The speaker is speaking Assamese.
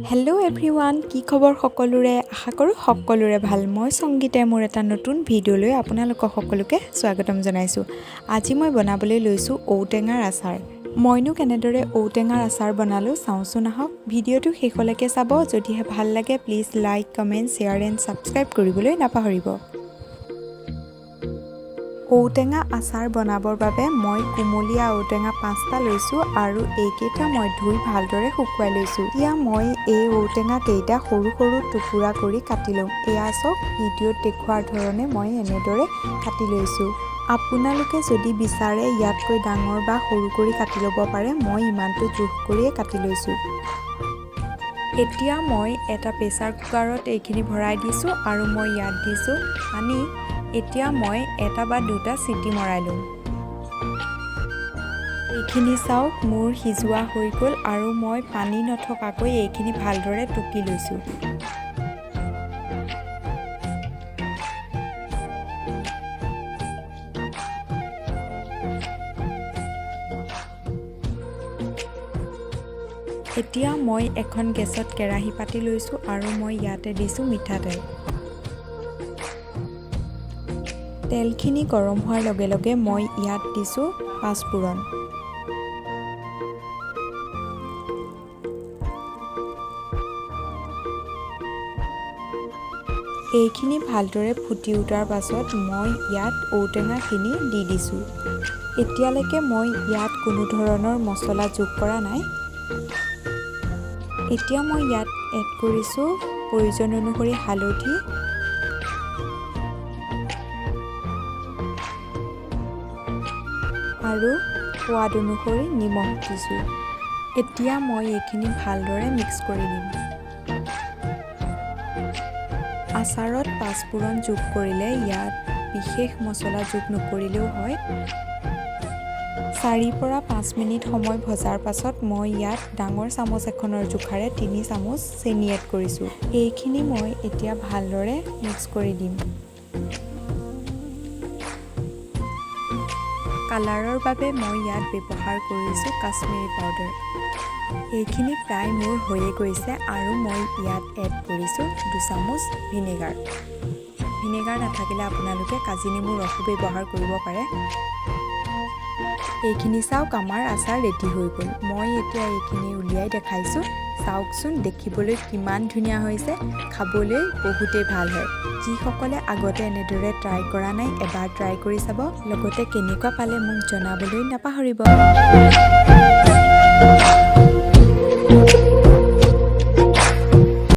হেল্ল' এভৰিৱান, কি খবৰ সকলোৰে? আশা কৰোঁ সকলোৰে ভাল। মই সংগীতে মোৰ এটা নতুন ভিডিঅ'লৈ আপোনালোকক সকলোকে স্বাগতম জনাইছোঁ। আজি মই বনাবলৈ লৈছোঁ ঔটেঙাৰ আচাৰ। মইনো কেনেদৰে ঔটেঙাৰ আচাৰ বনালোঁ চাওঁচোন আহক। ভিডিঅ'টো শেষলৈকে চাব। যদিহে ভাল লাগে please like, comment, share and subscribe কৰিবলৈ নাপাহৰিব। ঔটেঙা আচাৰ বনাবৰ বাবে মই কুমলীয়া ঔটেঙা 5টা লৈছোঁ আৰু এইকেইটা মই ধুই ভালদৰে শুকুৱাই লৈছোঁ। এতিয়া মই এই ঔটেঙা কেইটা সৰু সৰু টুকুৰা কৰি কাটি ল'ম। এয়া চাওক, ভিডিঅ'ত দেখুৱাৰ ধৰণে মই এনেদৰে কাটি লৈছোঁ। আপোনালোকে যদি বিচাৰে ইয়াতকৈ ডাঙৰ বা সৰু কৰি কাটি ল'ব পাৰে। মই ইমানটো জোখ কৰিয়ে কাটি লৈছোঁ। এতিয়া মই এটা প্ৰেছাৰ কুকাৰত এইখিনি ভৰাই দিছোঁ আৰু মই ইয়াত দিছোঁ পানী। এতিয়া মই এটা বা দুটা চিটি মৰাই ল'ম। এইখিনি চাওক, মোৰ সিজোৱা হৈ গ'ল আৰু মই পানী নথকাকৈ এইখিনি ভালদৰে টুকি লৈছোঁ। এতিয়া মই এখন গেছত কেৰাহী পাতি লৈছোঁ আৰু মই ইয়াতে দিছোঁ মিঠাতেল। তেলখিনি গৰম হোৱাৰ লগে লগে মই ইয়াত দিছোঁ পাঁচফোৰণ। এইখিনি ভালদৰে ফুটি উঠাৰ পাছত মই ইয়াত ঔটেঙাখিনি দি দিছোঁ। এতিয়ালৈকে মই ইয়াত কোনো ধৰণৰ মছলা যোগ কৰা নাই। এতিয়া মই ইয়াত এড কৰিছোঁ প্ৰয়োজন অনুসৰি হালধি, আৰু সোৱাদ অনুসৰি নিমখ দিছোঁ। এতিয়া মই এইখিনি ভালদৰে মিক্স কৰি দিম। আচাৰত পাঁচফোৰণ যোগ কৰিলে ইয়াত বিশেষ মছলা যোগ নকৰিলেও হয়। 4 পৰা 5 মিনিট সময় ভজাৰ পাছত মই ইয়াত ডাঙৰ চামুচ এখনৰ জোখাৰে 3 চামুচ চেনি এড কৰিছোঁ। এইখিনি মই এতিয়া ভালদৰে মিক্স কৰি দিম। কালাৰৰ বাবে মই ইয়াত ব্যৱহাৰ কৰিছোঁ কাশ্মীৰী পাউডাৰ। এইখিনি প্ৰায় মোৰ হৈয়ে গৈছে আৰু মই ইয়াত এড কৰিছোঁ 2 চামুচ ভিনেগাৰ। ভিনেগাৰ নাথাকিলে আপোনালোকে কাজি নেমুৰ ৰসো ব্যৱহাৰ কৰিব পাৰে। এইখিনি চাওক, আমাৰ আচাৰ ৰেডি হৈ গ'ল। মই এতিয়া এইখিনি উলিয়াই দেখাইছোঁ। চাওকচোন, দেখিবলৈ কিমান ধুনীয়া হৈছে, খাবলৈ বহুতেই ভাল হয়। যিসকলে আগতে এনেদৰে ট্ৰাই কৰা নাই, এবাৰ ট্ৰাই কৰি চাব। লগতে কেনেকুৱা পালে মোক জনাবলৈ নাপাহৰিব।